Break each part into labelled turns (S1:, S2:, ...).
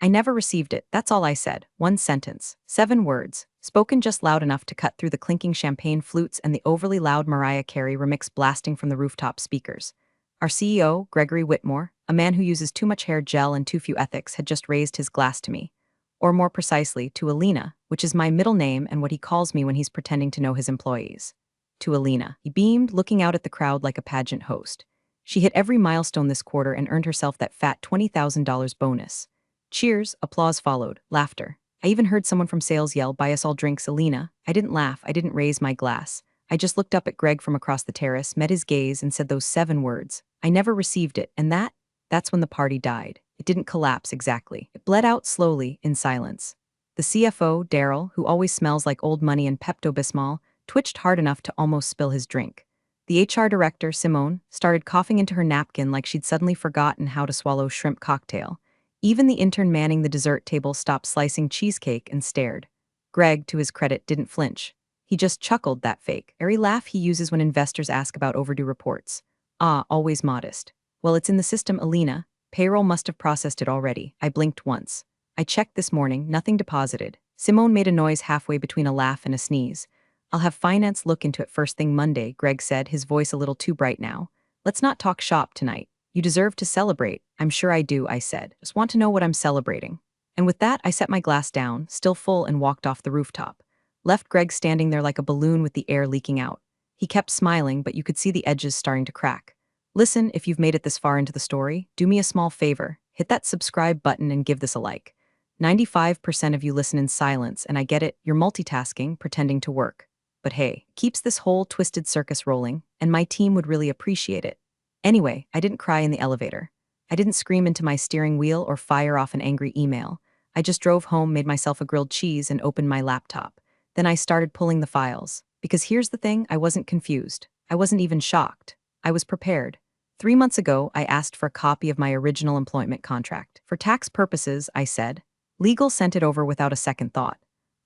S1: I never received it, that's all I said. One sentence. 7 words. Spoken just loud enough to cut through the clinking champagne flutes and the overly loud Mariah Carey remix blasting from the rooftop speakers. Our CEO, Gregory Whitmore, a man who uses too much hair gel and too few ethics, had just raised his glass to me. Or more precisely, to Alina, which is my middle name and what he calls me when he's pretending to know his employees. To Alina. He beamed, looking out at the crowd like a pageant host. She hit every milestone this quarter and earned herself that fat $20,000 bonus. Cheers, applause followed, laughter. I even heard someone from sales yell, "Buy us all drinks, Alina." I didn't laugh, I didn't raise my glass. I just looked up at Greg from across the terrace, met his gaze, and said those 7 words. I never received it, and that's when the party died. It didn't collapse exactly. It bled out slowly, in silence. The CFO, Daryl, who always smells like old money and Pepto-Bismol, twitched hard enough to almost spill his drink. The HR director, Simone, started coughing into her napkin like she'd suddenly forgotten how to swallow shrimp cocktail. Even the intern manning the dessert table stopped slicing cheesecake and stared. Greg, to his credit, didn't flinch. He just chuckled, that fake, airy laugh he uses when investors ask about overdue reports. Ah, always modest. Well, it's in the system, Alina. Payroll must have processed it already. I blinked once. I checked this morning, nothing deposited. Simone made a noise halfway between a laugh and a sneeze. I'll have finance look into it first thing Monday, Greg said, his voice a little too bright now. Let's not talk shop tonight. You deserve to celebrate. I'm sure I do, I said. Just want to know what I'm celebrating. And with that, I set my glass down, still full, and walked off the rooftop. Left Greg standing there like a balloon with the air leaking out. He kept smiling, but you could see the edges starting to crack. Listen, if you've made it this far into the story, do me a small favor. Hit that subscribe button and give this a like. 95% of you listen in silence, and I get it, you're multitasking, pretending to work. But hey, keeps this whole twisted circus rolling, and my team would really appreciate it. Anyway, I didn't cry in the elevator. I didn't scream into my steering wheel or fire off an angry email. I just drove home, made myself a grilled cheese, and opened my laptop. Then I started pulling the files. Because here's the thing, I wasn't confused. I wasn't even shocked. I was prepared. 3 months ago, I asked for a copy of my original employment contract. For tax purposes, I said. Legal sent it over without a second thought.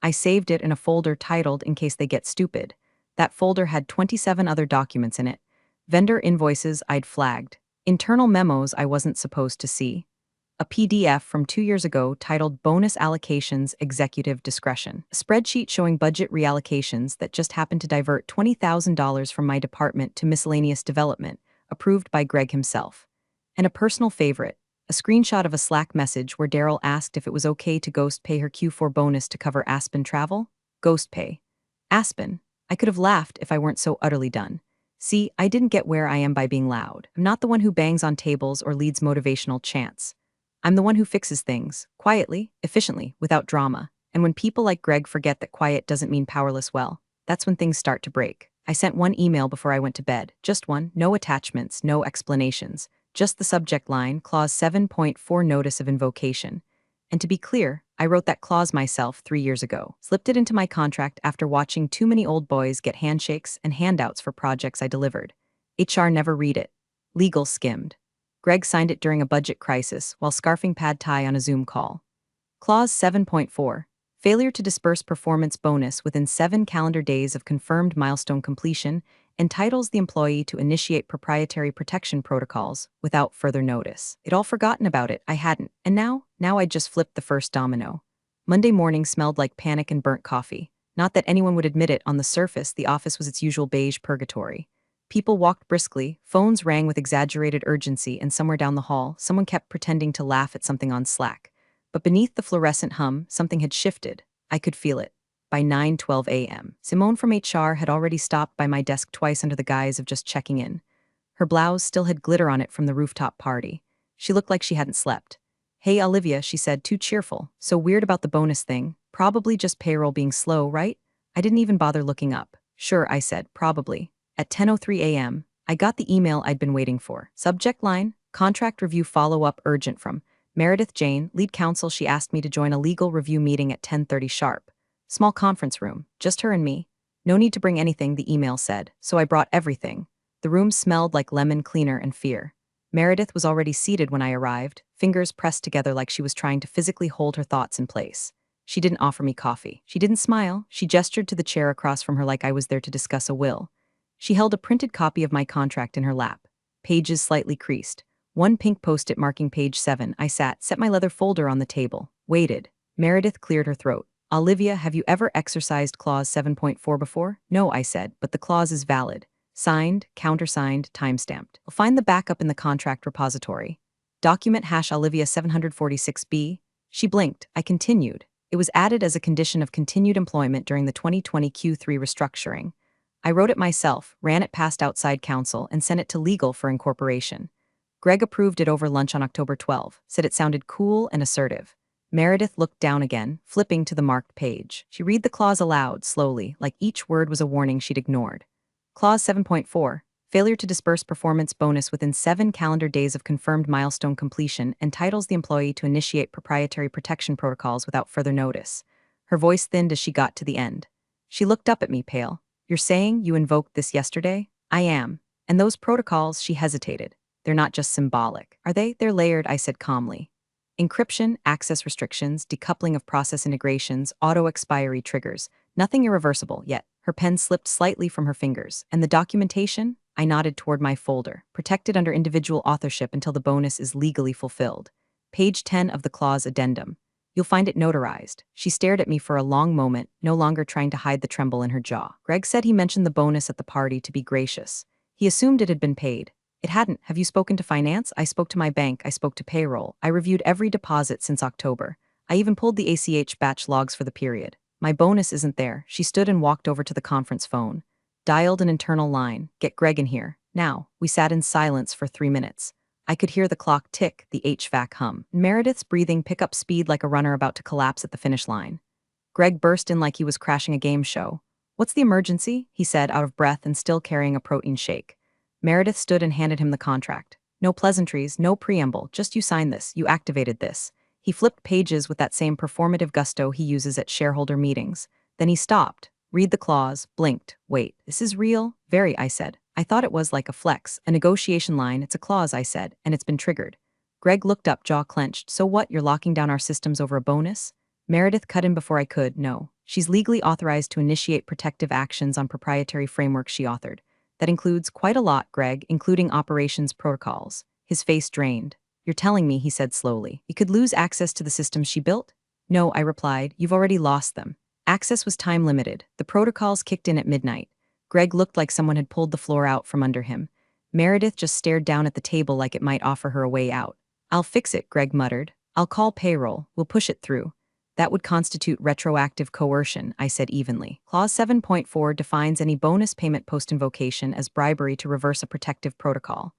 S1: I saved it in a folder titled "In Case They Get Stupid." That folder had 27 other documents in it. Vendor invoices I'd flagged. Internal memos I wasn't supposed to see. A PDF from 2 years ago titled "Bonus Allocations Executive Discretion." A spreadsheet showing budget reallocations that just happened to divert $20,000 from my department to miscellaneous development, approved by Greg himself. And a personal favorite, a screenshot of a Slack message where Daryl asked if it was okay to ghost pay her Q4 bonus to cover Aspen travel. Ghost pay. Aspen. I could have laughed if I weren't so utterly done. See, I didn't get where I am by being loud. I'm not the one who bangs on tables or leads motivational chants. I'm the one who fixes things, quietly, efficiently, without drama. And when people like Greg forget that quiet doesn't mean powerless, well, that's when things start to break. I sent one email before I went to bed, just one, no attachments, no explanations, just the subject line, Clause 7.4 Notice of Invocation. And to be clear, I wrote that clause myself 3 years ago, slipped it into my contract after watching too many old boys get handshakes and handouts for projects I delivered. HR never read it. Legal skimmed. Greg signed it during a budget crisis while scarfing pad thai on a Zoom call. Clause 7.4. Failure to disperse performance bonus within 7 calendar days of confirmed milestone completion entitles the employee to initiate proprietary protection protocols without further notice. I'd all forgotten about it, I hadn't, and now I'd just flipped the first domino. Monday morning smelled like panic and burnt coffee. Not that anyone would admit it, on the surface the office was its usual beige purgatory. People walked briskly, phones rang with exaggerated urgency, and somewhere down the hall, someone kept pretending to laugh at something on Slack. But beneath the fluorescent hum, something had shifted. I could feel it. By 9:12 a.m., Simone from HR had already stopped by my desk twice under the guise of just checking in. Her blouse still had glitter on it from the rooftop party. She looked like she hadn't slept. "Hey, Olivia," she said, too cheerful. "So weird about the bonus thing. Probably just payroll being slow, right?" I didn't even bother looking up. "Sure," I said, "probably." At 10:03 a.m., I got the email I'd been waiting for. Subject line, "Contract review follow-up urgent from Meredith Jane, lead counsel." She asked me to join a legal review meeting at 10:30 sharp. Small conference room, just her and me. No need to bring anything, the email said, so I brought everything. The room smelled like lemon cleaner and fear. Meredith was already seated when I arrived, fingers pressed together like she was trying to physically hold her thoughts in place. She didn't offer me coffee. She didn't smile. She gestured to the chair across from her like I was there to discuss a will. She held a printed copy of my contract in her lap. Pages slightly creased. One pink post-it marking page 7. I sat, set my leather folder on the table, waited. Meredith cleared her throat. Olivia, have you ever exercised clause 7.4 before? No, I said, but the clause is valid. Signed, countersigned, timestamped. I'll find the backup in the contract repository. Document hash Olivia 746B. She blinked. I continued. It was added as a condition of continued employment during the 2020 Q3 restructuring. I wrote it myself, ran it past outside counsel, and sent it to legal for incorporation. Greg approved it over lunch on October 12, said it sounded cool and assertive. Meredith looked down again, flipping to the marked page. She read the clause aloud, slowly, like each word was a warning she'd ignored. Clause 7.4. Failure to disperse performance bonus within 7 calendar days of confirmed milestone completion entitles the employee to initiate proprietary protection protocols without further notice. Her voice thinned as she got to the end. She looked up at me, pale. You're saying you invoked this yesterday? I am. And those protocols, she hesitated. They're not just symbolic. Are they? They're layered, I said calmly. Encryption, access restrictions, decoupling of process integrations, auto-expiry triggers. Nothing irreversible, yet. Her pen slipped slightly from her fingers. And the documentation? I nodded toward my folder, protected under individual authorship until the bonus is legally fulfilled. Page 10 of the clause addendum. You'll find it notarized. She stared at me for a long moment, no longer trying to hide the tremble in her jaw. Greg said he mentioned the bonus at the party to be gracious. He assumed it had been paid. It hadn't. Have you spoken to finance? I spoke to my bank. I spoke to payroll. I reviewed every deposit since October. I even pulled the ACH batch logs for the period. My bonus isn't there. She stood and walked over to the conference phone. Dialed an internal line. Get Greg in here. Now. We sat in silence for 3 minutes. I could hear the clock tick, the HVAC hum. Meredith's breathing pick up speed like a runner about to collapse at the finish line. Greg burst in like he was crashing a game show. What's the emergency? He said, out of breath and still carrying a protein shake. Meredith stood and handed him the contract. No pleasantries, no preamble, just you signed this, you activated this. He flipped pages with that same performative gusto he uses at shareholder meetings. Then he stopped, read the clause, blinked. Wait, this is real? Very, I said. I thought it was like a flex, a negotiation line. It's a clause, I said, and it's been triggered. Greg looked up, jaw clenched. So what, you're locking down our systems over a bonus? Meredith cut in before I could. No. She's legally authorized to initiate protective actions on proprietary frameworks she authored. That includes quite a lot, Greg, including operations protocols. His face drained. You're telling me, he said slowly, you could lose access to the systems she built? No, I replied, you've already lost them. Access was time limited. The protocols kicked in at midnight. Greg looked like someone had pulled the floor out from under him. Meredith just stared down at the table like it might offer her a way out. I'll fix it, Greg muttered. I'll call payroll. We'll push it through. That would constitute retroactive coercion, I said evenly. Clause 7.4 defines any bonus payment post-invocation as bribery to reverse a protective protocol.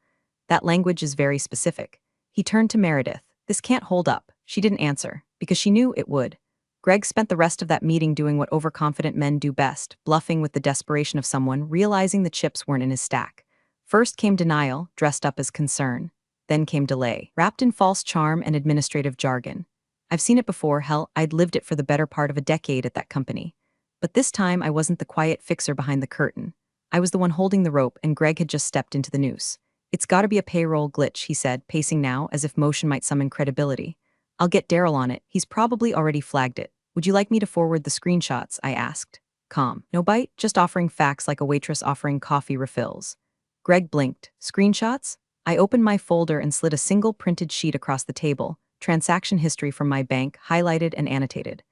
S1: That language is very specific. He turned to Meredith. This can't hold up. She didn't answer, because she knew it would. Greg spent the rest of that meeting doing what overconfident men do best, bluffing with the desperation of someone realizing the chips weren't in his stack. First came denial, dressed up as concern. Then came delay, wrapped in false charm and administrative jargon. I've seen it before, hell, I'd lived it for the better part of a decade at that company. But this time I wasn't the quiet fixer behind the curtain. I was the one holding the rope, and Greg had just stepped into the noose. It's gotta be a payroll glitch, he said, pacing now as if motion might summon credibility. I'll get Daryl on it, he's probably already flagged it. Would you like me to forward the screenshots? I asked. Calm. No bite, just offering facts like a waitress offering coffee refills. Greg blinked. Screenshots? I opened my folder and slid a single printed sheet across the table. Transaction history from my bank, highlighted and annotated.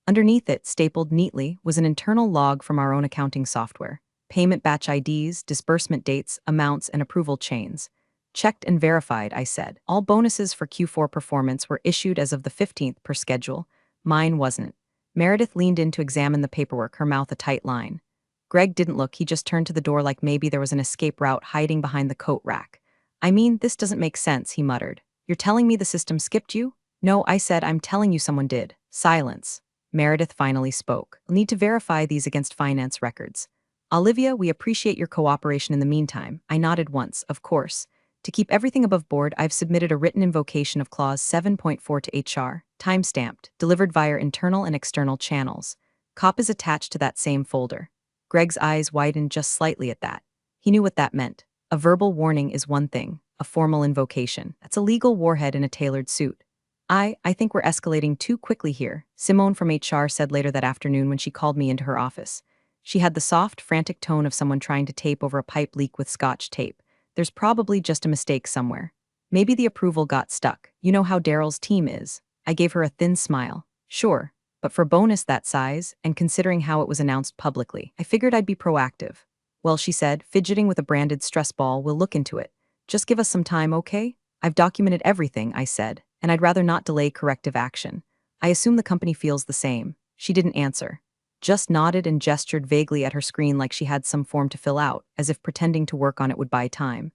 S1: Underneath it, stapled neatly, was an internal log from our own accounting software. Payment batch IDs, disbursement dates, amounts, and approval chains. Checked and verified, I said. All bonuses for Q4 performance were issued as of the 15th per schedule. Mine wasn't. Meredith leaned in to examine the paperwork, her mouth a tight line. Greg didn't look, he just turned to the door like maybe there was an escape route hiding behind the coat rack. I mean, this doesn't make sense, he muttered. You're telling me the system skipped you? No, I said, I'm telling you someone did. Silence. Meredith finally spoke. I'll need to verify these against finance records. Olivia, we appreciate your cooperation in the meantime. I nodded once, of course. To keep everything above board, I've submitted a written invocation of Clause 7.4 to HR, time-stamped, delivered via internal and external channels. Cop is attached to that same folder. Greg's eyes widened just slightly at that. He knew what that meant. A verbal warning is one thing. A formal invocation. That's a legal warhead in a tailored suit. I think we're escalating too quickly here, Simone from HR said later that afternoon when she called me into her office. She had the soft, frantic tone of someone trying to tape over a pipe leak with scotch tape. There's probably just a mistake somewhere. Maybe the approval got stuck. You know how Daryl's team is. I gave her a thin smile. Sure, but for bonus that size, and considering how it was announced publicly, I figured I'd be proactive. Well, she said, fidgeting with a branded stress ball, we'll look into it. Just give us some time, okay? I've documented everything, I said, and I'd rather not delay corrective action. I assume the company feels the same. She didn't answer. Just nodded and gestured vaguely at her screen like she had some form to fill out, as if pretending to work on it would buy time.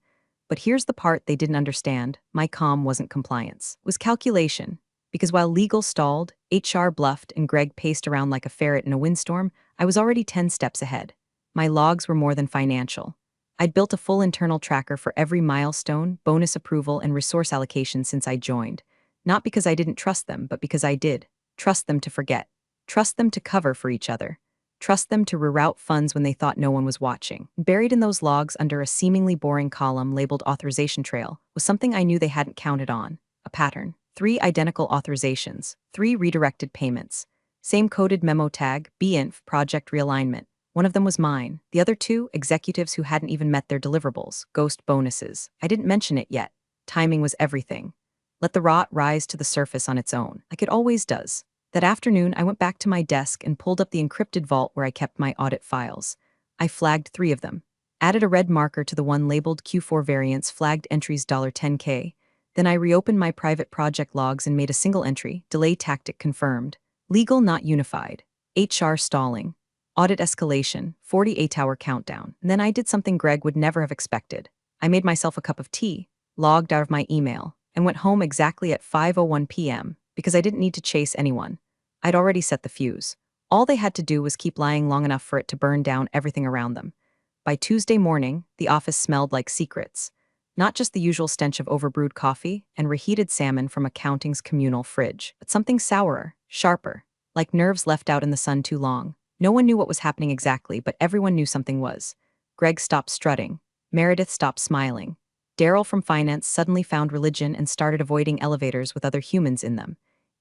S1: But here's the part they didn't understand. My comm wasn't compliance. It was calculation. Because while legal stalled, HR bluffed, and Greg paced around like a ferret in a windstorm, I was already 10 steps ahead. My logs were more than financial. I'd built a full internal tracker for every milestone, bonus approval, and resource allocation since I joined. Not because I didn't trust them, but because I did. Trust them to forget. Trust them to cover for each other. Trust them to reroute funds when they thought no one was watching. Buried in those logs under a seemingly boring column labeled authorization trail was something I knew they hadn't counted on. A pattern. 3 identical authorizations. 3 redirected payments. Same coded memo tag, BINF, project realignment. One of them was mine. The other 2, executives who hadn't even met their deliverables, ghost bonuses. I didn't mention it yet. Timing was everything. Let the rot rise to the surface on its own, like it always does. That afternoon, I went back to my desk and pulled up the encrypted vault where I kept my audit files. I flagged 3 of them. Added a red marker to the one labeled Q4 variance, flagged entries $10K. Then I reopened my private project logs and made a single entry, delay tactic confirmed. Legal not unified. HR stalling. Audit escalation, 48-hour countdown. And then I did something Greg would never have expected. I made myself a cup of tea, logged out of my email, and went home exactly at 5:01 p.m. because I didn't need to chase anyone. I'd already set the fuse. All they had to do was keep lying long enough for it to burn down everything around them. By Tuesday morning, the office smelled like secrets. Not just the usual stench of overbrewed coffee and reheated salmon from accounting's communal fridge, but something sourer, sharper, like nerves left out in the sun too long. No one knew what was happening exactly, but everyone knew something was. Greg stopped strutting. Meredith stopped smiling. Daryl from finance suddenly found religion and started avoiding elevators with other humans in them.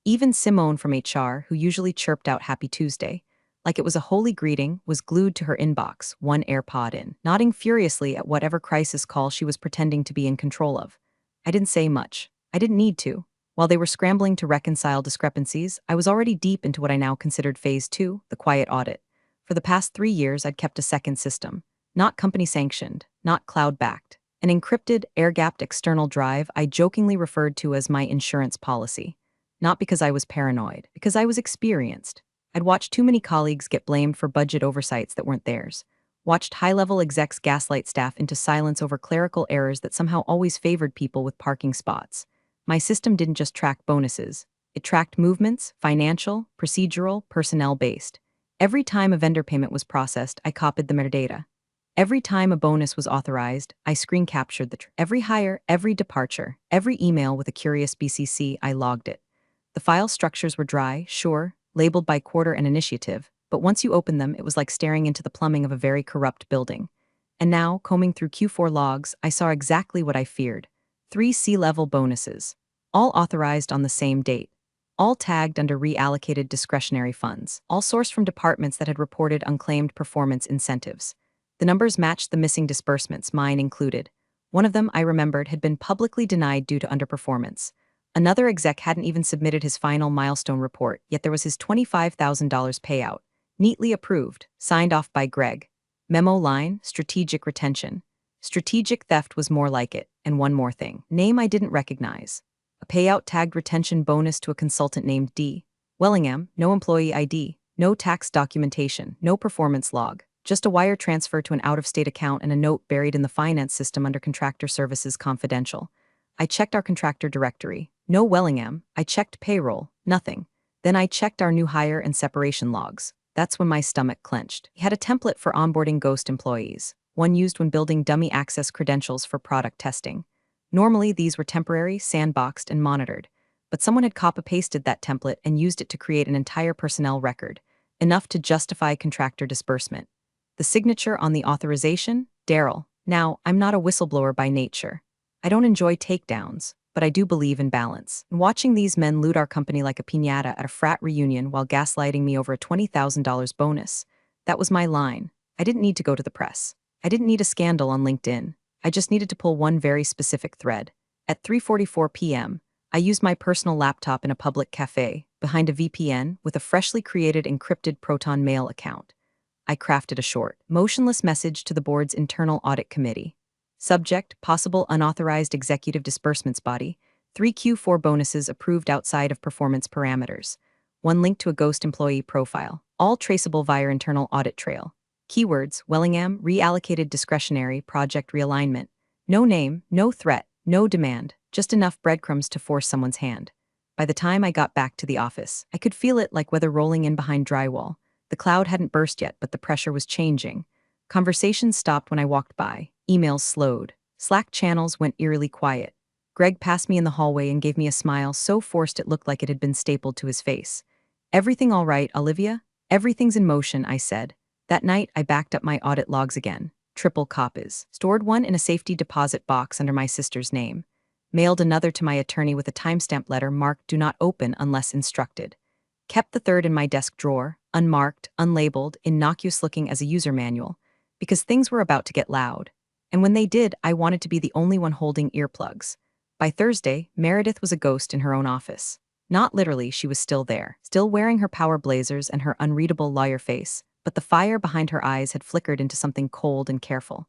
S1: Even Simone from HR, who usually chirped out Happy Tuesday, like it was a holy greeting, was glued to her inbox, one AirPod in, nodding furiously at whatever crisis call she was pretending to be in control of. I didn't say much. I didn't need to. While they were scrambling to reconcile discrepancies, I was already deep into what I now considered Phase 2, the quiet audit. For the past 3 years, I'd kept a second system. Not company-sanctioned, not cloud-backed. An encrypted, air-gapped external drive I jokingly referred to as my insurance policy. Not because I was paranoid, because I was experienced. I'd watched too many colleagues get blamed for budget oversights that weren't theirs. Watched high-level execs gaslight staff into silence over clerical errors that somehow always favored people with parking spots. My system didn't just track bonuses. It tracked movements, financial, procedural, personnel-based. Every time a vendor payment was processed, I copied the metadata. Every time a bonus was authorized, I screen captured every hire, every departure, every email with a curious BCC, I logged it. The file structures were dry, sure, labeled by quarter and initiative, but once you opened them, it was like staring into the plumbing of a very corrupt building. And now, combing through Q4 logs, I saw exactly what I feared. 3 C-level bonuses, all authorized on the same date, all tagged under reallocated discretionary funds, all sourced from departments that had reported unclaimed performance incentives. The numbers matched the missing disbursements, mine included. One of them, I remembered, had been publicly denied due to underperformance. Another exec hadn't even submitted his final milestone report, yet there was his $25,000 payout, neatly approved, signed off by Greg. Memo line, strategic retention. Strategic theft was more like it, and one more thing. Name I didn't recognize. A payout tagged retention bonus to a consultant named D. Wellingham, no employee ID, no tax documentation, no performance log. Just a wire transfer to an out-of-state account and a note buried in the finance system under contractor services confidential. I checked our contractor directory. No Wellingham. I checked payroll. Nothing. Then I checked our new hire and separation logs. That's when my stomach clenched. He had a template for onboarding ghost employees, one used when building dummy access credentials for product testing. Normally, these were temporary, sandboxed, and monitored, but someone had copy-pasted that template and used it to create an entire personnel record, enough to justify contractor disbursement. The signature on the authorization? Daryl. Now, I'm not a whistleblower by nature. I don't enjoy takedowns, but I do believe in balance. And watching these men loot our company like a piñata at a frat reunion while gaslighting me over a $20,000 bonus, that was my line. I didn't need to go to the press. I didn't need a scandal on LinkedIn. I just needed to pull one very specific thread. At 3:44 p.m., I used my personal laptop in a public cafe, behind a VPN, with a freshly created encrypted Proton Mail account. I crafted a short, motionless message to the board's internal audit committee. Subject: possible unauthorized executive disbursements body, 3Q4 bonuses approved outside of performance parameters. One link to a ghost employee profile, all traceable via internal audit trail. Keywords: Wellingham, reallocated discretionary, project realignment. No name, no threat, no demand, just enough breadcrumbs to force someone's hand. By the time I got back to the office, I could feel it like weather rolling in behind drywall. The cloud hadn't burst yet, but the pressure was changing. Conversations stopped when I walked by. Emails slowed. Slack channels went eerily quiet. Greg passed me in the hallway and gave me a smile so forced it looked like it had been stapled to his face. "Everything all right, Olivia?" "Everything's in motion," I said. That night, I backed up my audit logs again. Triple copies. Stored one in a safety deposit box under my sister's name. Mailed another to my attorney with a timestamp letter marked "Do not open unless instructed." Kept the third in my desk drawer, unmarked, unlabeled, innocuous-looking as a user manual, because things were about to get loud. And when they did, I wanted to be the only one holding earplugs. By Thursday, Meredith was a ghost in her own office. Not literally, she was still there, still wearing her power blazers and her unreadable lawyer face, but the fire behind her eyes had flickered into something cold and careful.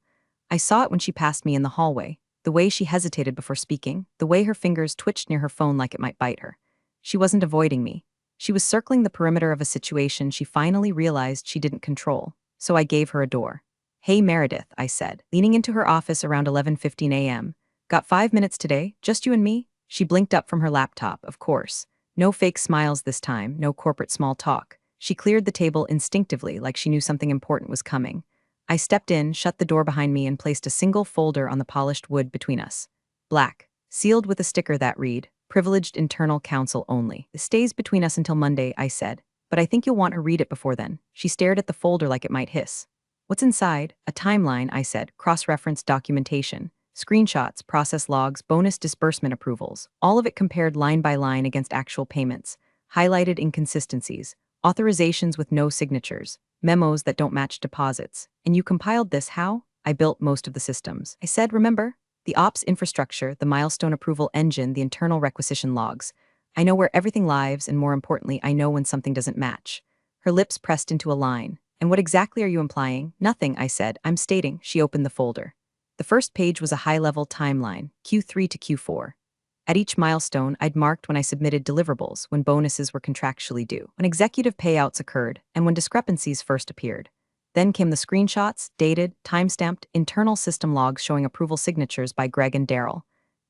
S1: I saw it when she passed me in the hallway, the way she hesitated before speaking, the way her fingers twitched near her phone like it might bite her. She wasn't avoiding me. She was circling the perimeter of a situation she finally realized she didn't control, so I gave her a door. "Hey Meredith," I said, leaning into her office around 11:15 a.m. "Got 5 minutes today? Just you and me?" She blinked up from her laptop, of course. No fake smiles this time, no corporate small talk. She cleared the table instinctively, like she knew something important was coming. I stepped in, shut the door behind me, and placed a single folder on the polished wood between us. Black, sealed with a sticker that read, "Privileged internal counsel only. This stays between us until Monday," I said. "But I think you'll want to read it before then." She stared at the folder like it might hiss. "What's inside?" "A timeline," I said, "cross-referenced documentation. Screenshots, process logs, bonus disbursement approvals. All of it compared line by line against actual payments. Highlighted inconsistencies. Authorizations with no signatures. Memos that don't match deposits. And you compiled this how? I built most of the systems." I said, "Remember? The ops infrastructure, the milestone approval engine, the internal requisition logs. I know where everything lives, and more importantly, I know when something doesn't match." Her lips pressed into a line. "And what exactly are you implying?" "Nothing," I said. "I'm stating." She opened the folder. The first page was a high-level timeline, Q3 to Q4. At each milestone, I'd marked when I submitted deliverables, when bonuses were contractually due, when executive payouts occurred, and when discrepancies first appeared. Then came the screenshots, dated, time-stamped, internal system logs showing approval signatures by Greg and Daryl.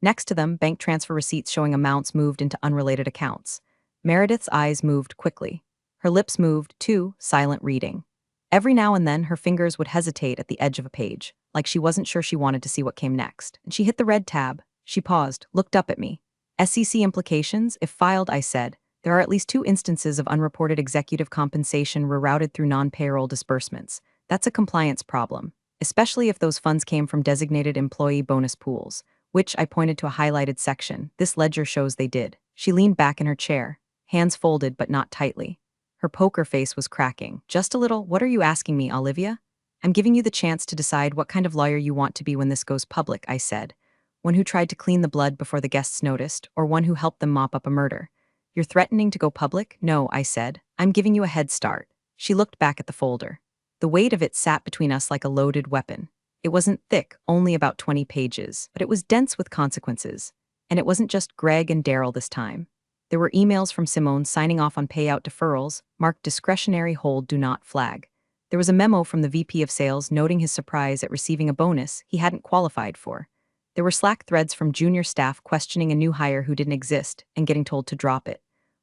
S1: Next to them, bank transfer receipts showing amounts moved into unrelated accounts. Meredith's eyes moved quickly. Her lips moved, too, silent reading. Every now and then, her fingers would hesitate at the edge of a page, like she wasn't sure she wanted to see what came next. And she hit the red tab. She paused, looked up at me. "SEC implications, if filed," I said. "There are at least 2 instances of unreported executive compensation rerouted through non-payroll disbursements. That's a compliance problem, especially if those funds came from designated employee bonus pools," which I pointed to a highlighted section. "This ledger shows they did." She leaned back in her chair, hands folded but not tightly. Her poker face was cracking. "Just a little. What are you asking me, Olivia?" "I'm giving you the chance to decide what kind of lawyer you want to be when this goes public," I said. "One who tried to clean the blood before the guests noticed, or one who helped them mop up a murder?" "You're threatening to go public?" "No," I said. "I'm giving you a head start." She looked back at the folder. The weight of it sat between us like a loaded weapon. It wasn't thick, only about 20 pages, but it was dense with consequences. And it wasn't just Greg and Daryl this time. There were emails from Simone signing off on payout deferrals, marked discretionary hold do not flag. There was a memo from the VP of Sales noting his surprise at receiving a bonus he hadn't qualified for. There were Slack threads from junior staff questioning a new hire who didn't exist and getting told to drop it.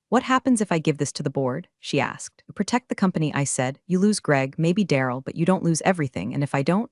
S1: "What happens if I give this to the board?" she asked. "Protect the company," I said. "You lose Greg, maybe Daryl, but you don't lose everything, and if I don't?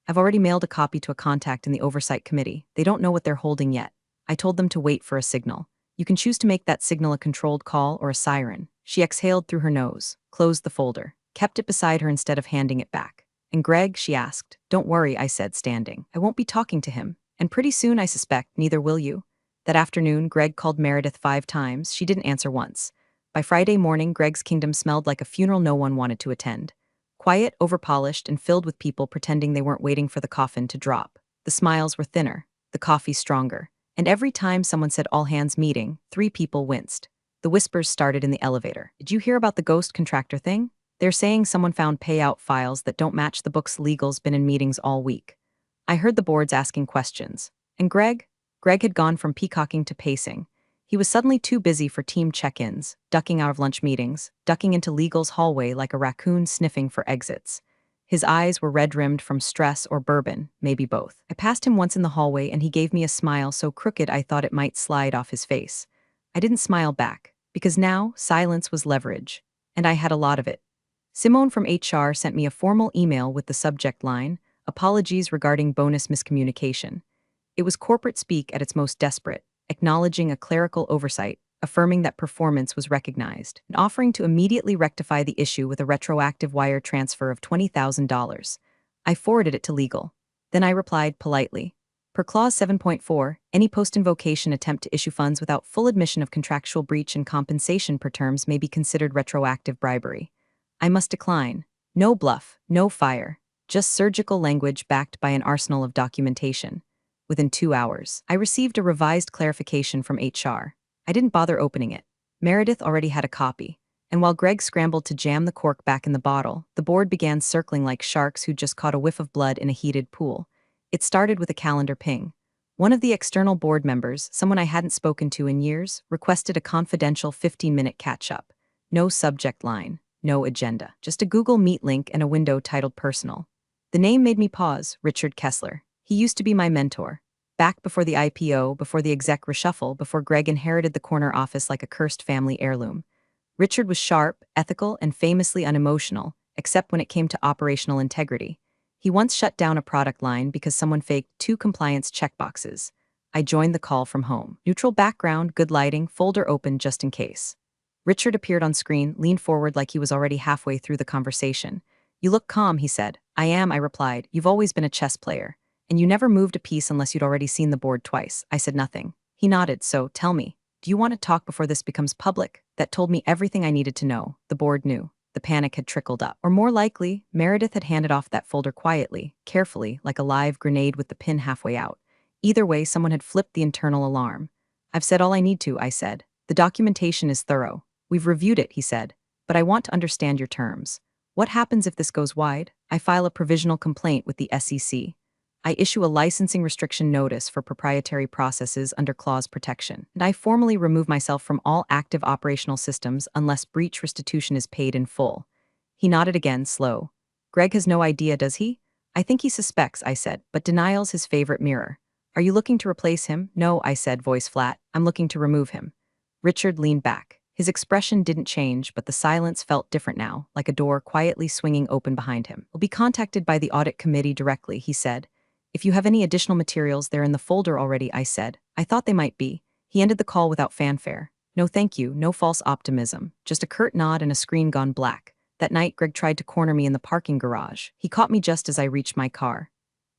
S1: I've already mailed a copy to a contact in the oversight committee. They don't know what they're holding yet. I told them to wait for a signal. You can choose to make that signal a controlled call or a siren." She exhaled through her nose, closed the folder, kept it beside her instead of handing it back. "And Greg?" she asked. "Don't worry," I said, standing. "I won't be talking to him. And pretty soon, I suspect, neither will you." That afternoon, Greg called Meredith 5 times. She didn't answer once. By Friday morning, Greg's kingdom smelled like a funeral no one wanted to attend. Quiet, overpolished, and filled with people pretending they weren't waiting for the coffin to drop. The smiles were thinner, the coffee stronger. And every time someone said all hands meeting, 3 people winced. The whispers started in the elevator. Did you hear about the ghost contractor thing? They're saying someone found payout files that don't match the book's legal's been in meetings all week. I heard the boards asking questions. And Greg? Greg had gone from peacocking to pacing. He was suddenly too busy for team check-ins, ducking out of lunch meetings, ducking into legal's hallway like a raccoon sniffing for exits. His eyes were red-rimmed from stress or bourbon, maybe both. I passed him once in the hallway and he gave me a smile so crooked I thought it might slide off his face. I didn't smile back, because now silence was leverage, and I had a lot of it. Simone from HR sent me a formal email with the subject line, "Apologies regarding bonus miscommunication." It was corporate speak at its most desperate, acknowledging a clerical oversight, affirming that performance was recognized, and offering to immediately rectify the issue with a retroactive wire transfer of $20,000. I forwarded it to legal. Then I replied politely. Per Clause 7.4, any post-invocation attempt to issue funds without full admission of contractual breach and compensation per terms may be considered retroactive bribery. I must decline. No bluff, no fire. Just surgical language backed by an arsenal of documentation. Within 2 hours, I received a revised clarification from HR. I didn't bother opening it. Meredith already had a copy. And while Greg scrambled to jam the cork back in the bottle, the board began circling like sharks who'd just caught a whiff of blood in a heated pool. It started with a calendar ping. One of the external board members, someone I hadn't spoken to in years, requested a confidential 15-minute catch-up. No subject line, no agenda, just a Google Meet link and a window titled Personal. The name made me pause, Richard Kessler. He used to be my mentor. Back before the IPO, before the exec reshuffle, before Greg inherited the corner office like a cursed family heirloom. Richard was sharp, ethical, and famously unemotional, except when it came to operational integrity. He once shut down a product line because someone faked 2 compliance checkboxes. I joined the call from home. Neutral background, good lighting, folder open just in case. Richard appeared on screen, leaned forward like he was already halfway through the conversation. "You look calm," he said. "I am," I replied. "You've always been a chess player. And you never moved a piece unless you'd already seen the board twice." I said nothing. He nodded. "So, tell me, do you want to talk before this becomes public?" That told me everything I needed to know. The board knew. The panic had trickled up. Or more likely, Meredith had handed off that folder quietly, carefully, like a live grenade with the pin halfway out. Either way, someone had flipped the internal alarm. "I've said all I need to," I said. "The documentation is thorough. We've reviewed it," he said. "But I want to understand your terms. What happens if this goes wide?" I file a provisional complaint with the SEC. I issue a licensing restriction notice for proprietary processes under clause protection, and I formally remove myself from all active operational systems unless breach restitution is paid in full. He nodded again, slow. "Greg has no idea, does he?" "I think he suspects," I said, "but denial's his favorite mirror." "Are you looking to replace him?" "No," I said, voice flat. "I'm looking to remove him." Richard leaned back. His expression didn't change, but the silence felt different now, like a door quietly swinging open behind him. "We'll be contacted by the audit committee directly," he said. "If you have any additional materials, they're in the folder already," I said. "I thought they might be." He ended the call without fanfare. "No thank you, no false optimism. Just a curt nod and a screen gone black. That night, Greg tried to corner me in the parking garage. He caught me just as I reached my car.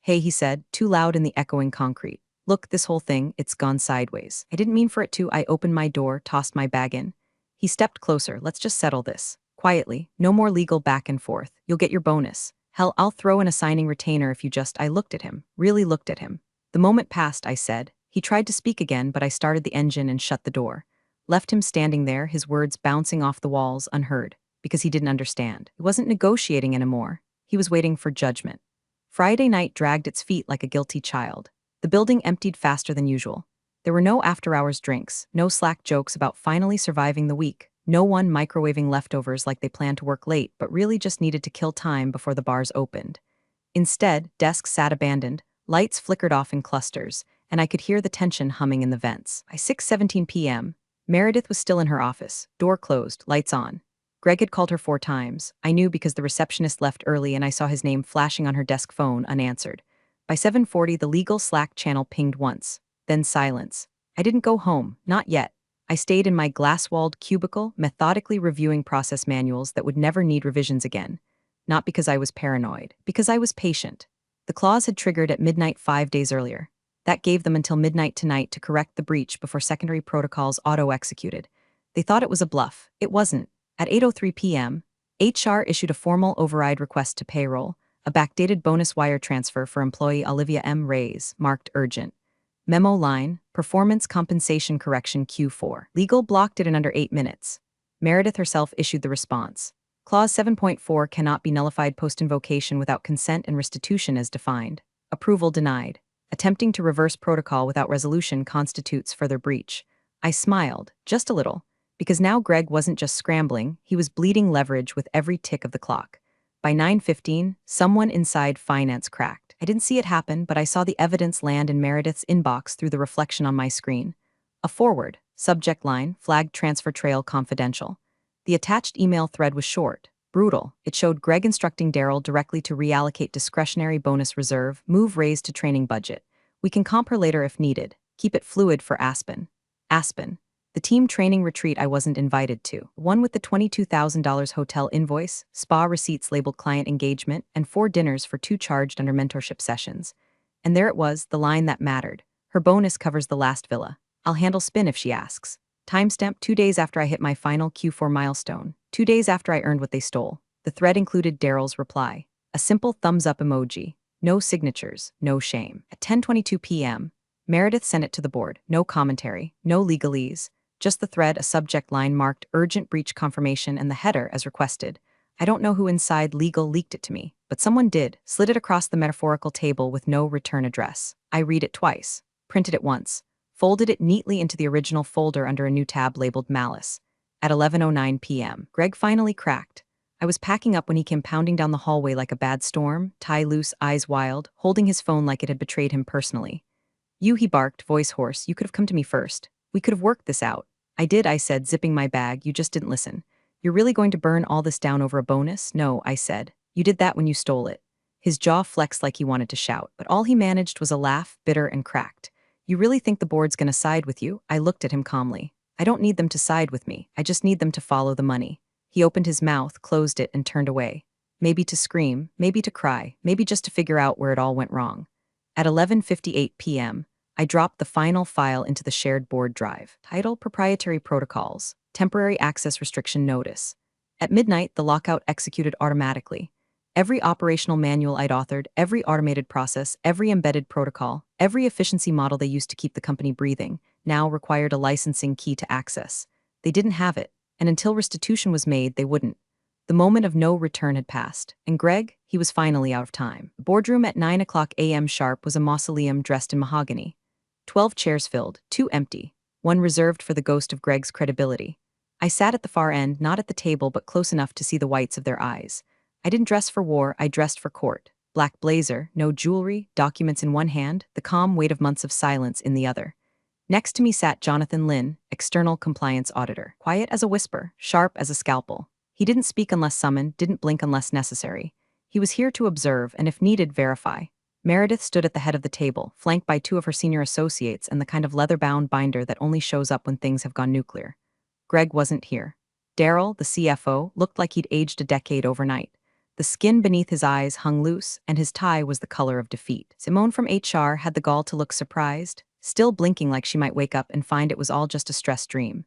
S1: "Hey," he said, too loud in the echoing concrete. "Look, this whole thing, it's gone sideways. I didn't mean for it to." I opened my door, tossed my bag in. He stepped closer. "Let's just settle this. Quietly, no more legal back and forth. You'll get your bonus. Hell, I'll throw in a signing retainer if you just..." I looked at him, really looked at him. "The moment passed," I said. He tried to speak again, but I started the engine and shut the door. Left him standing there, his words bouncing off the walls, unheard, because he didn't understand. He wasn't negotiating anymore. He was waiting for judgment. Friday night dragged its feet like a guilty child. The building emptied faster than usual. There were no after-hours drinks, no slack jokes about finally surviving the week. No one microwaving leftovers like they planned to work late but really just needed to kill time before the bars opened. Instead, desks sat abandoned, lights flickered off in clusters, and I could hear the tension humming in the vents. By 6:17 p.m., Meredith was still in her office, door closed, lights on. Greg had called her 4 times. I knew because the receptionist left early and I saw his name flashing on her desk phone unanswered. By 7:40, the legal Slack channel pinged once, then silence. I didn't go home, not yet. I stayed in my glass-walled cubicle, methodically reviewing process manuals that would never need revisions again. Not because I was paranoid, because I was patient. The clause had triggered at midnight 5 days earlier. That gave them until midnight tonight to correct the breach before secondary protocols auto-executed. They thought it was a bluff. It wasn't. At 8:03 p.m., HR issued a formal override request to payroll, a backdated bonus wire transfer for employee Olivia M. Rays, marked urgent. Memo line, Performance Compensation Correction Q4. Legal blocked it in under 8 minutes. Meredith herself issued the response. Clause 7.4 cannot be nullified post-invocation without consent and restitution as defined. Approval denied. Attempting to reverse protocol without resolution constitutes further breach. I smiled, just a little, because now Greg wasn't just scrambling, he was bleeding leverage with every tick of the clock. By 9:15, someone inside finance cracked. I didn't see it happen, but I saw the evidence land in Meredith's inbox through the reflection on my screen. A forward, subject line, flagged transfer trail confidential. The attached email thread was short, brutal. It showed Greg instructing Daryl directly to reallocate discretionary bonus reserve, move raise to training budget. We can comp her later if needed. Keep it fluid for Aspen. Aspen. The team training retreat I wasn't invited to. One with the $22,000 hotel invoice, spa receipts labeled client engagement, and 4 dinners for 2 charged under mentorship sessions. And there it was, the line that mattered. Her bonus covers the last villa. I'll handle spin if she asks. Timestamp 2 days after I hit my final Q4 milestone. 2 days after I earned what they stole. The thread included Daryl's reply. A simple thumbs up emoji. No signatures, no shame. At 10:22 p.m., Meredith sent it to the board. No commentary, no legalese. Just the thread, a subject line marked urgent breach confirmation, and the header as requested. I don't know who inside legal leaked it to me, but someone did, slid it across the metaphorical table with no return address. I read it twice, printed it once, folded it neatly into the original folder under a new tab labeled Malice. At 11:09 p.m., Greg finally cracked. I was packing up when he came pounding down the hallway like a bad storm, tie loose, eyes wild, holding his phone like it had betrayed him personally. You, he barked, voice hoarse, you could have come to me first. We could have worked this out. I did, I said, zipping my bag, you just didn't listen. You're really going to burn all this down over a bonus? No, I said. You did that when you stole it. His jaw flexed like he wanted to shout, but all he managed was a laugh, bitter and cracked. You really think the board's gonna side with you? I looked at him calmly. I don't need them to side with me, I just need them to follow the money. He opened his mouth, closed it, and turned away. Maybe to scream, maybe to cry, maybe just to figure out where it all went wrong. At 11:58 p.m., I dropped the final file into the shared board drive. Title: Proprietary Protocols. Temporary Access Restriction Notice. At midnight, the lockout executed automatically. Every operational manual I'd authored, every automated process, every embedded protocol, every efficiency model they used to keep the company breathing, now required a licensing key to access. They didn't have it, and until restitution was made, they wouldn't. The moment of no return had passed, and Greg, he was finally out of time. The boardroom at 9 a.m. sharp was a mausoleum dressed in mahogany. 12 chairs filled, 2 empty, 1 reserved for the ghost of Greg's credibility. I sat at the far end, not at the table but close enough to see the whites of their eyes. I didn't dress for war, I dressed for court. Black blazer, no jewelry, documents in one hand, the calm weight of months of silence in the other. Next to me sat Jonathan Lynn, external compliance auditor. Quiet as a whisper, sharp as a scalpel. He didn't speak unless summoned, didn't blink unless necessary. He was here to observe and if needed, verify. Meredith stood at the head of the table, flanked by 2 of her senior associates and the kind of leather-bound binder that only shows up when things have gone nuclear. Greg wasn't here. Daryl, the CFO, looked like he'd aged a decade overnight. The skin beneath his eyes hung loose, and his tie was the color of defeat. Simone from HR had the gall to look surprised, still blinking like she might wake up and find it was all just a stress dream.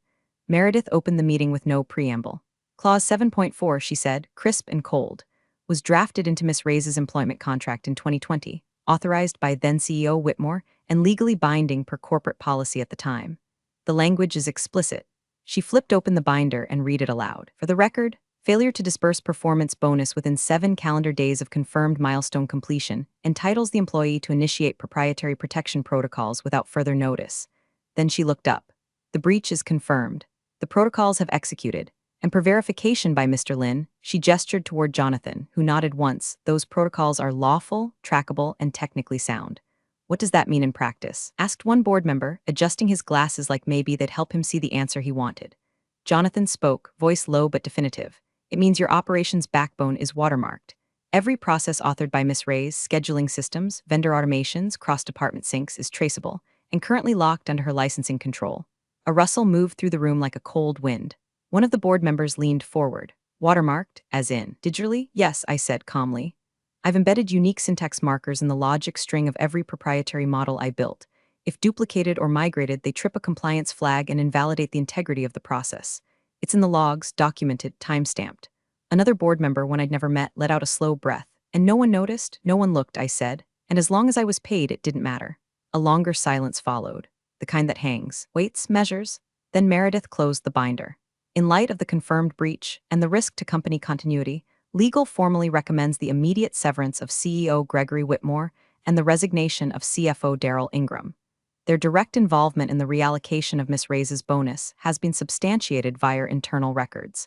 S1: Meredith opened the meeting with no preamble. Clause 7.4, she said, crisp and cold, was drafted into Miss Ray's employment contract in 2020, authorized by then-CEO Whitmore, and legally binding per corporate policy at the time. The language is explicit. She flipped open the binder and read it aloud. For the record, failure to disburse performance bonus within 7 calendar days of confirmed milestone completion entitles the employee to initiate proprietary protection protocols without further notice. Then she looked up. The breach is confirmed. The protocols have executed. And per verification by Mr. Lin, she gestured toward Jonathan, who nodded once. Those protocols are lawful, trackable, and technically sound. What does that mean in practice? Asked one board member, adjusting his glasses like maybe they'd help him see the answer he wanted. Jonathan spoke, voice low but definitive. It means your operations backbone is watermarked. Every process authored by Miss Ray's, scheduling systems, vendor automations, cross-department syncs is traceable, and currently locked under her licensing control. A rustle moved through the room like a cold wind. One of the board members leaned forward. Watermarked, as in, digitally? Yes, I said calmly. I've embedded unique syntax markers in the logic string of every proprietary model I built. If duplicated or migrated, they trip a compliance flag and invalidate the integrity of the process. It's in the logs, documented, time-stamped. Another board member, one I'd never met, let out a slow breath. And no one noticed, no one looked, I said. And as long as I was paid, it didn't matter. A longer silence followed. the kind that hangs, waits, measures. Then Meredith closed the binder. In light of the confirmed breach and the risk to company continuity, legal formally recommends the immediate severance of CEO Gregory Whitmore and the resignation of CFO Daryl Ingram. Their direct involvement in the reallocation of Miss Reyes's bonus has been substantiated via internal records.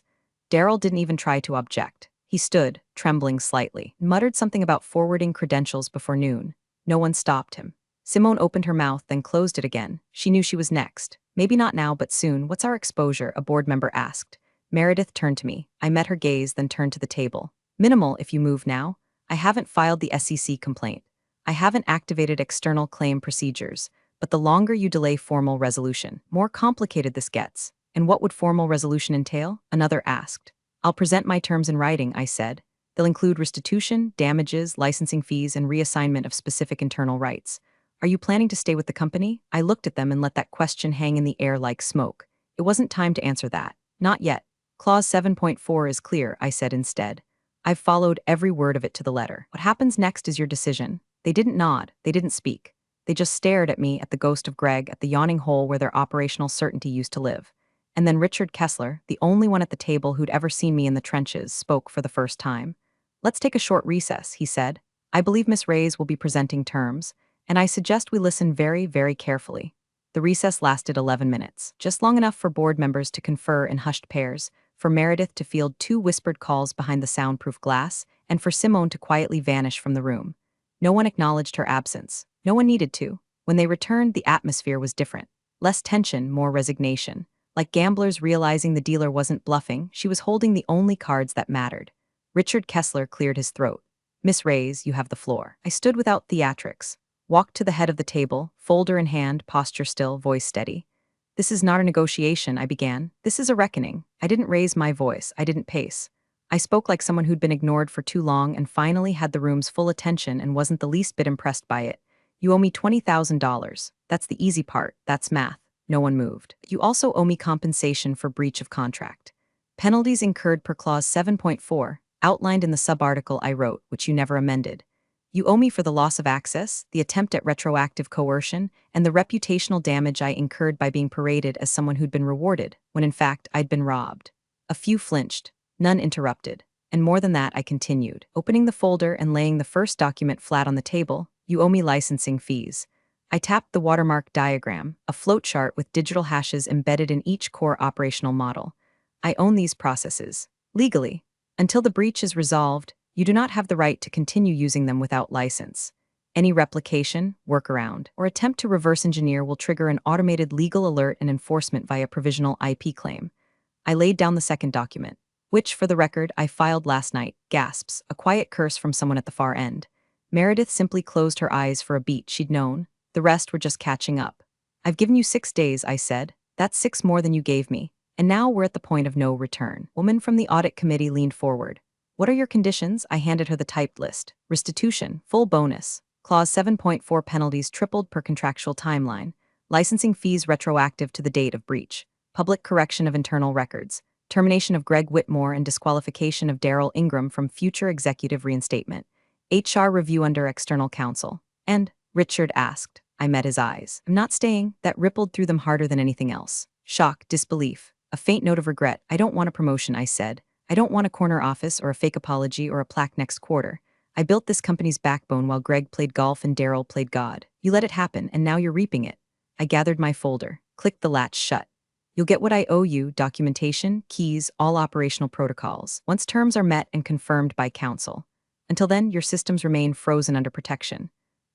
S1: Daryl didn't even try to object. He stood, trembling slightly, muttered something about forwarding credentials before noon. No one stopped him. Simone opened her mouth, then closed it again. She knew she was next. Maybe not now, but soon. What's our exposure? A board member asked. Meredith turned to me. I met her gaze, then turned to the table. Minimal if you move now. I haven't filed the SEC complaint. I haven't activated external claim procedures. But the longer you delay formal resolution, more complicated this gets. And what would formal resolution entail? Another asked. I'll present my terms in writing, I said. They'll include restitution, damages, licensing fees, and reassignment of specific internal rights. Are you planning to stay with the company? I looked at them and let that question hang in the air like smoke. It wasn't time to answer that. Not yet. Clause 7.4 is clear, I said instead. I've followed every word of it to the letter. What happens next is your decision. They didn't nod. They didn't speak. They just stared at me, at the ghost of Greg, at the yawning hole where their operational certainty used to live. And then Richard Kessler, the only one at the table who'd ever seen me in the trenches, spoke for the first time. Let's take a short recess, he said. I believe Miss Reyes will be presenting terms, and I suggest we listen very, very carefully. The recess lasted 11 minutes, just long enough for board members to confer in hushed pairs, for Meredith to field 2 whispered calls behind the soundproof glass, and for Simone to quietly vanish from the room. No one acknowledged her absence. No one needed to. When they returned, the atmosphere was different. Less tension, more resignation. Like gamblers realizing the dealer wasn't bluffing, she was holding the only cards that mattered. Richard Kessler cleared his throat. Miss Reyes, you have the floor. I stood without theatrics. Walked to the head of the table, folder in hand, posture still, voice steady. This is not a negotiation, I began. This is a reckoning. I didn't raise my voice. I didn't pace. I spoke like someone who'd been ignored for too long and finally had the room's full attention and wasn't the least bit impressed by it. You owe me $20,000. That's the easy part. That's math. No one moved. You also owe me compensation for breach of contract. Penalties incurred per clause 7.4, outlined in the subarticle I wrote, which you never amended. You owe me for the loss of access, the attempt at retroactive coercion, and the reputational damage I incurred by being paraded as someone who'd been rewarded, when in fact I'd been robbed. A few flinched. None interrupted. And more than that, I continued, opening the folder and laying the first document flat on the table. You owe me licensing fees. I tapped the watermark diagram, a flowchart with digital hashes embedded in each core operational model. I own these processes. Legally. Until the breach is resolved, you do not have the right to continue using them without license. Any replication, workaround, or attempt to reverse engineer will trigger an automated legal alert and enforcement via provisional IP claim. I laid down the second document, which, for the record, I filed last night. Gasps, a quiet curse from someone at the far end. Meredith simply closed her eyes for a beat she'd known. The rest were just catching up. I've given you 6 days, I said. That's 6 more than you gave me. And now we're at the point of no return. Woman from the audit committee leaned forward. What are your conditions? I handed her the typed list. Restitution, full bonus. Clause 7.4 penalties tripled per contractual timeline. Licensing fees retroactive to the date of breach. Public correction of internal records. Termination of Greg Whitmore and disqualification of Daryl Ingram from future executive reinstatement. HR review under external counsel. And, Richard asked. I met his eyes. I'm not staying. That rippled through them harder than anything else. Shock, disbelief, a faint note of regret. I don't want a promotion, I said. I don't want a corner office or a fake apology or a plaque next quarter. I built this company's backbone while Greg played golf and Daryl played God. You let it happen, and now you're reaping it. I gathered my folder, clicked the latch shut. You'll get what I owe you, documentation, keys, all operational protocols, once terms are met and confirmed by counsel. Until then, your systems remain frozen under protection.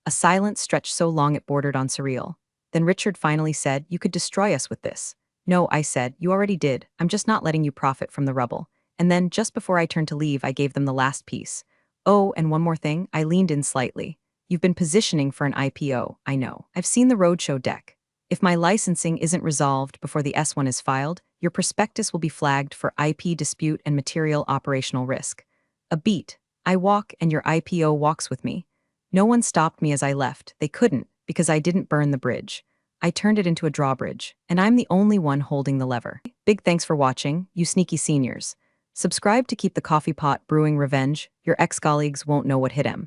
S1: A silence stretched so long it bordered on surreal. Then Richard finally said, you could destroy us with this. No, I said, you already did. I'm just not letting you profit from the rubble. And then, just before I turned to leave, I gave them the last piece. Oh, and one more thing, I leaned in slightly. You've been positioning for an IPO, I know. I've seen the roadshow deck. If my licensing isn't resolved before the S1 is filed, your prospectus will be flagged for IP dispute and material operational risk. A beat. I walk and your IPO walks with me. No one stopped me as I left. They couldn't, because I didn't burn the bridge. I turned it into a drawbridge, and I'm the only one holding the lever. Big thanks for watching, you sneaky seniors. Subscribe to keep the coffee pot brewing revenge. Your ex-colleagues won't know what hit 'em.